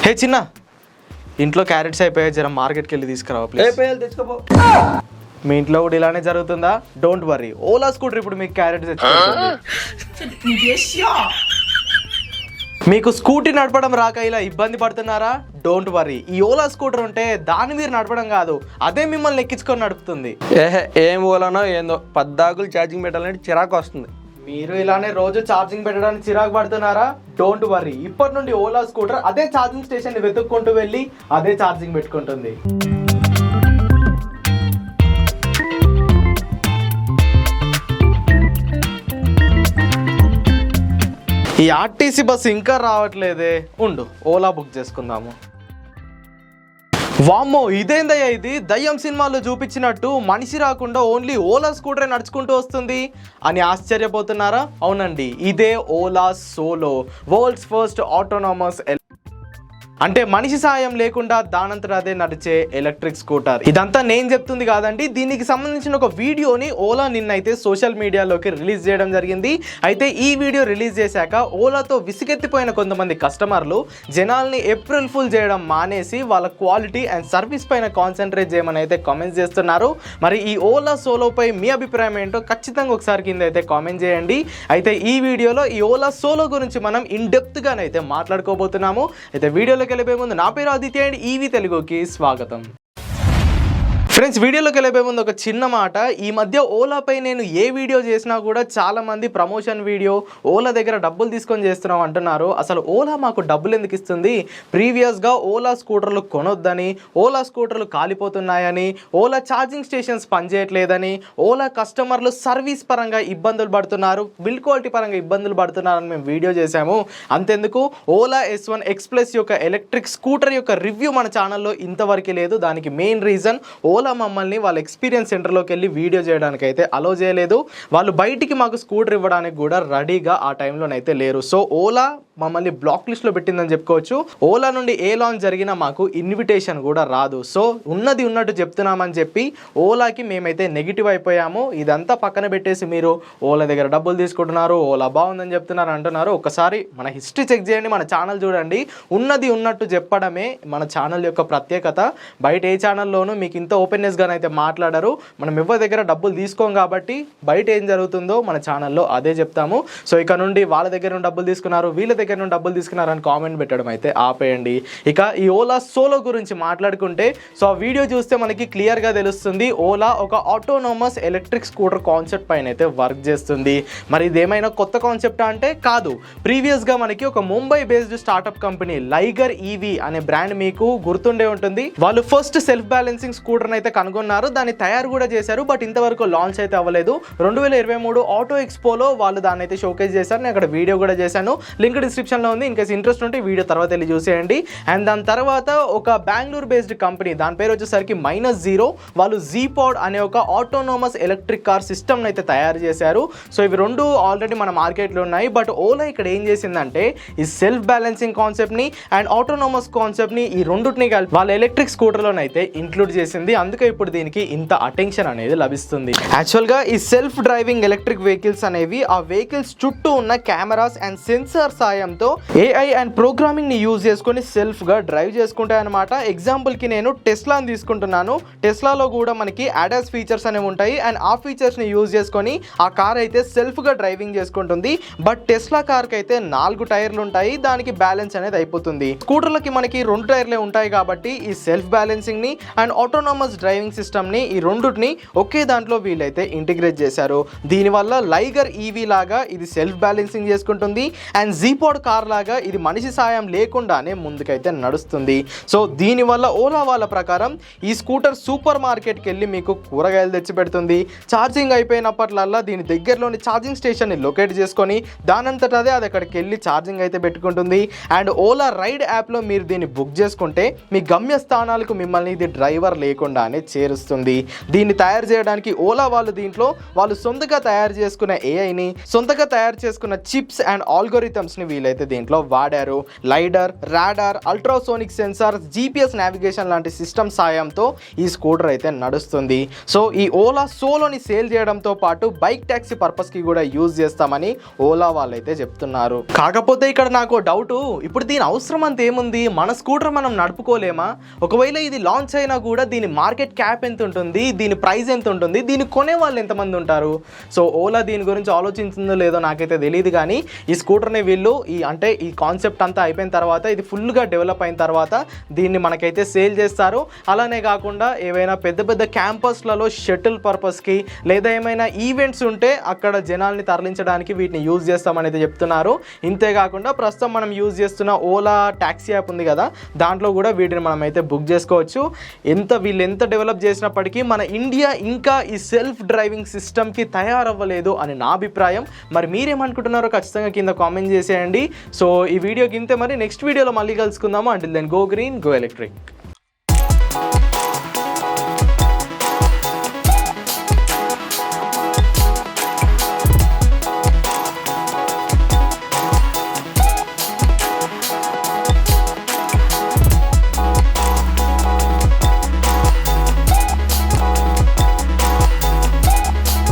హే చిన్న, ఇంట్లో క్యారెట్స్ అయిపోయాయి, జర మార్కెట్కి వెళ్ళి తీసుకురావా ప్లీజ్. తెచ్చుకోపో. మీ ఇంట్లో కూడా ఇలానే జరుగుతుందా? డోంట్ వర్రీ, ఓలా స్కూటర్ ఇప్పుడు మీకు క్యారెట్స్ తెచ్చుకుంటుంది. మీకు స్కూటీ నడపడం రాక ఇలా ఇబ్బంది పడుతున్నారా? డోంట్ వర్రీ, ఈ ఓలా స్కూటర్ ఉంటే దాన్ని మీరు నడపడం కాదు, అదే మిమ్మల్ని ఎక్కించుకొని నడుపుతుంది. ఏం ఓలానో ఏందో పద్దాకులు ఛార్జింగ్ పెట్టాలంటే చిరాకు వస్తుంది. మీరు ఇలానే రోజు ఛార్జింగ్ పెట్టడానికి చిరాకు పడుతున్నారా? డోంట్ వర్రీ, ఇప్పటి నుండి ఓలా స్కూటర్ అదే ఛార్జింగ్ స్టేషన్ ని వెతుక్కుంటూ వెళ్ళి అదే ఛార్జింగ్ పెట్టుకుంటుంది. ఈ ఆర్టీసీ బస్సు ఇంకా రావట్లేదే, ఉండు ఓలా బుక్ చేసుకుందాము. వామ్మో, ఇదేందయ్యా ఇది? దయ్యం సినిమాలో చూపించినట్టు మనిషి రాకుండా ఓన్లీ ఓలా స్కూటరే నడుచుకుంటూ వస్తుంది అని ఆశ్చర్యపోతున్నారా? అవునండి, ఇదే Ola solo, world's first autonomous అంటే మనిషి సాయం లేకుండా దానంతట అదే నడిచే ఎలక్ట్రిక్ స్కూటర్. ఇదంతా నేను చెప్తుంది కాదండి, దీనికి సంబంధించిన ఒక వీడియోని ఓలా నిన్నైతే సోషల్ మీడియాలోకి రిలీజ్ చేయడం జరిగింది. అయితే ఈ వీడియో రిలీజ్ చేశాక ఓలాతో విసిగెత్తిపోయిన కొంతమంది కస్టమర్లు జనాల్ని ఏప్రిల్ ఫుల్ చేయడం మానేసి వాళ్ళ క్వాలిటీ అండ్ సర్వీస్ పైన కాన్సన్ట్రేట్ చేయమని అయితే కామెంట్స్ చేస్తున్నారు. మరి ఈ ఓలా సోలోపై మీ అభిప్రాయం ఏంటో ఖచ్చితంగా ఒకసారి కింద అయితే కామెంట్ చేయండి. అయితే ఈ వీడియోలో ఈ ఓలా సోలో గురించి మనం ఇన్ డెప్త్ గానైతే మాట్లాడుకోబోతున్నాము. అయితే వీడియోలోకి వెళ్ళే ముందు నా పేరు ఆదిత్య అండ్ ఈవీ తెలుగుకి స్వాగతం. ఫ్రెండ్స్, వీడియోలోకి వెళ్ళే ముందు ఒక చిన్న మాట. ఈ మధ్య ఓలాపై నేను ఏ వీడియో చేసినా కూడా చాలా మంది ప్రమోషన్ వీడియో, ఓలా దగ్గర డబ్బులు తీసుకొని చేస్తున్నాం అంటున్నారు. అసలు ఓలా మాకు డబ్బులు ఎందుకు ఇస్తుంది? ప్రీవియస్గా ఓలా స్కూటర్లు కొనొద్దని, ఓలా స్కూటర్లు కాలిపోతున్నాయని, ఓలా ఛార్జింగ్ స్టేషన్స్ పనిచేయట్లేదని, ఓలా కస్టమర్లు సర్వీస్ పరంగా ఇబ్బందులు పడుతున్నారు, బిల్డ్ క్వాలిటీ పరంగా ఇబ్బందులు పడుతున్నారని మేము వీడియో చేశాము. అంతెందుకు, ఓలా S1 X+ యొక్క ఎలక్ట్రిక్ స్కూటర్ యొక్క రివ్యూ మన ఛానల్లో ఇంతవరకు లేదు. దానికి మెయిన్ రీజన్ ఓలా మమ్మల్ని వాళ్ళ ఎక్స్పీరియన్స్ సెంటర్లోకి వెళ్ళి వీడియో చేయడానికి అయితే అలో చేయలేదు. వాళ్ళు బయటికి మాకు స్కూటర్ ఇవ్వడానికి కూడా రెడీగా ఆ టైంలోనైతే లేరు. సో ఓలా మమ్మల్ని బ్లాక్ లిస్ట్లో పెట్టిందని చెప్పుకోవచ్చు. ఓలా నుండి ఏ లాంచ్ జరిగినా మాకు ఇన్విటేషన్ కూడా రాదు. సో ఉన్నది ఉన్నట్టు చెప్తున్నామని చెప్పి ఓలాకి మేమైతే నెగిటివ్ అయిపోయాము. ఇదంతా పక్కన పెట్టేసి మీరు ఓలా దగ్గర డబ్బులు తీసుకుంటున్నారు, ఓలా బాగుందని చెప్తున్నారు అంటున్నారు. ఒకసారి మన హిస్టరీ చెక్ చేయండి, మన ఛానల్ చూడండి. ఉన్నది ఉన్నట్టు చెప్పడమే మన ఛానల్ యొక్క ప్రత్యేకత. బయట ఏ ఛానల్లోనూ మీకు ఇంత ఓపెన్నెస్గానే అయితే మాట్లాడరు. మనం ఎవరి దగ్గర డబ్బులు తీసుకోం కాబట్టి బయట ఏం జరుగుతుందో మన ఛానల్లో అదే చెప్తాము. సో ఇక నుండి వాళ్ళ దగ్గర నుండి డబ్బులు తీసుకున్నారు, వీళ్ళ దగ్గర నుండి డబ్బులు తీసుకున్నారని కామెంట్ పెట్టడం అయితే ఆపేయండి. ఇక ఈ ఓలా సోలో గురించి మాట్లాడుకుంటే, సో ఆ వీడియో చూస్తే మనకి క్లియర్గా తెలుస్తుంది ఓలా ఒక ఆటోనోమస్ ఎలక్ట్రిక్ స్కూటర్ కాన్సెప్ట్ పైన అయితే వర్క్ చేస్తుంది. మరి ఇదేమైనా కొత్త కాన్సెప్టా అంటే కాదు. ప్రీవియస్గా మనకి ఒక ముంబై బేస్డ్ స్టార్టప్ కంపెనీ లైగర్ ఈవీ అనే బ్రాండ్ మీకు గుర్తుండే ఉంటుంది. వాళ్ళు ఫస్ట్ సెల్ఫ్ బ్యాలెన్సింగ్ స్కూటర్ అయితే కనుగొన్నారు, దాన్ని తయారు కూడా చేశారు. బట్ ఇంతవరకు లాంచ్ అయితే అవ్వలేదు. 2023 ఆటో ఎక్స్పోలో వాళ్ళు దాన్ని అయితే షోకేస్ చేశారు. నేను అక్కడ వీడియో కూడా చేశాను, లింక్ డిస్క్రిప్షన్లో ఉంది. ఇన్ కేసు ఇంట్రెస్ట్ ఉంటే వీడియో తర్వాత వెళ్ళి చూసేయండి. అండ్ దాని తర్వాత ఒక బెంగళూరు బేస్డ్ కంపెనీ, దాని పేరు వచ్చేసరికి -0, వాళ్ళు జీపాడ్ అనే ఒక ఆటోనోమస్ ఎలక్ట్రిక్ కార్ సిస్టమ్ని అయితే తయారు చేశారు. సో ఇవి రెండు ఆల్రెడీ మన మార్కెట్లో ఉన్నాయి. బట్ ఓలా ఇక్కడ ఏం చేసిందంటే ఈ సెల్ఫ్ బ్యాలెన్సింగ్ కాన్సెప్ట్ని అండ్ ఆటోనోమస్ కాన్సెప్ట్ని ఈ రెండుని కలిపి వాళ్ళ ఎలక్ట్రిక్ స్కూటర్లోనైతే ఇంక్లూడ్ చేసింది. అందుకే ఇప్పుడు దీనికి ఇంత అటెన్షన్ అనేది లభిస్తుంది. యాక్చువల్గా ఈ సెల్ఫ్ డ్రైవింగ్ ఎలక్ట్రిక్ వెహికల్స్ అనేవి ఆ వెహికల్స్ చుట్టూ ఉన్న కెమెరాస్ అండ్ సెన్సార్ సాయంతో AI అండ్ ప్రోగ్రామింగ్ ని యూజ్ చేసుకొని సెల్ఫ్ గా డ్రైవ్ చేసుకుంటాయి అనమాట. ఎగ్జాంపుల్ కి నేను టెస్లాని తీసుకుంటున్నాను. టెస్లాలో కూడా మనకి ADAS ఫీచర్స్ అనేవి ఉంటాయి అండ్ ఆ ఫీచర్స్ ని యూజ్ చేసుకొని ఆ కార్ అయితే సెల్ఫ్ గా డ్రైవింగ్ చేసుకుంటుంది. బట్ టెస్లా కార్ కి అయితే 4 టైర్లు ఉంటాయి, దానికి బ్యాలెన్స్ అనేది అయిపోతుంది. స్కూటర్లకి మనకి 2 టైర్లే ఉంటాయి కాబట్టి ఈ సెల్ఫ్ బ్యాలెన్సింగ్ ని అండ్ ఆటోనోమస్ డ్రైవింగ్ సిస్టమ్ ని ఈ రెండుని ఒకే దాంట్లో వీళ్ళైతే ఇంటిగ్రేట్ చేశారు. దీనివల్ల లైగర్ ఈవీ లాగా ఇది సెల్ఫ్ బ్యాలెన్సింగ్ చేసుకుంటుంది అండ్ జీపాడ్ కార్ లాగా ఇది మనిషి సాయం లేకుండానే ముందుకైతే నడుస్తుంది. సో దీనివల్ల ఓలా వాళ్ళ ప్రకారం ఈ స్కూటర్ సూపర్ మార్కెట్కి వెళ్ళి మీకు కూరగాయలు తెచ్చి పెడుతుంది. ఛార్జింగ్ అయిపోయినప్పట్లల్లా దీని దగ్గరలోని ఛార్జింగ్ స్టేషన్ని లొకేట్ చేసుకొని దానంతట అదే అది అక్కడికి వెళ్ళి ఛార్జింగ్ అయితే పెట్టుకుంటుంది. అండ్ ఓలా రైడ్ యాప్లో మీరు దీన్ని బుక్ చేసుకుంటే మీ గమ్యస్థానాలకు మిమ్మల్ని ఇది డ్రైవర్ లేకుండానే చేరుస్తుంది. దీన్ని తయారు చేయడానికి ఓలా వాళ్ళు దీంట్లో వాళ్ళు సొంతగా తయారు చేసుకున్న AIని, సొంతగా తయారు చేసుకున్న చిప్స్ అండ్ ఆల్గోరిథమ్స్ని వీళ్ళైతే దీంట్లో వాడారు. Lidar, radar, ultrasonic sensor, GPS navigation లాంటి సిస్టమ్ సాయంతో ఈ స్కూటర్ అయితే నడుస్తుంది. సో ఈ ఓలా సోలోని సేల్ చేయడంతో పాటు బైక్ ట్యాక్సీ పర్పస్కి కూడా యూజ్ చేస్తామని ఓలా వాళ్ళైతే చెప్తున్నారు. కాకపోతే ఇక్కడ నాకు డౌట్, ఇప్పుడు దీని అవసరం అంత ఏముంది? మన స్కూటర్ మనం నడుపుకోలేమా? ఒకవేళ ఇది లాంచ్ అయినా కూడా దీని మార్కెట్ క్యాప్ ఎంత ఉంటుంది, దీని ప్రైస్ ఎంత ఉంటుంది, దీన్ని కొనే వాళ్ళు ఎంతమంది ఉంటారు? సో ఓలా దీని గురించి ఆలోచించిందో లేదో నాకైతే తెలియదు. కానీ ఈ స్కూటర్ని వీళ్ళు ఈ కాన్సెప్ట్ అంతా అయిపోయిన తర్వాత, ఇది ఫుల్గా డెవలప్ అయిన తర్వాత దీన్ని మనకైతే సేల్ చేస్తారు. అలానే కాకుండా ఏవైనా పెద్ద పెద్ద క్యాంపస్లలో షటిల్ పర్పస్కి లేదా ఏమైనా ఈవెంట్స్ ఉంటే అక్కడ జనాల్ని తరలించడానికి వీటిని యూజ్ చేస్తామనేది చెప్తున్నారు. ఇంతేకాకుండా ప్రస్తుతం మనం యూజ్ చేస్తున్న ఓలా ట్యాక్సీ యాప్ ఉంది కదా, దాంట్లో కూడా వీటిని మనం అయితే బుక్ చేసుకోవచ్చు. వీళ్ళు ఎంత డెవలప్ చేసినప్పటికీ మన ఇండియా ఇంకా ఈ సెల్ఫ్ డ్రైవింగ్ సిస్టమ్కి తయారవ్వలేదు అని నా అభిప్రాయం. మరి మీరేమనుకుంటున్నారో ఖచ్చితంగా కింద కామెంట్ చేసేయండి. సో ఈ వీడియోకి ఇంతే, మరి నెక్స్ట్ వీడియోలో మళ్ళీ కలుసుకుందాము. Until then go green, go electric.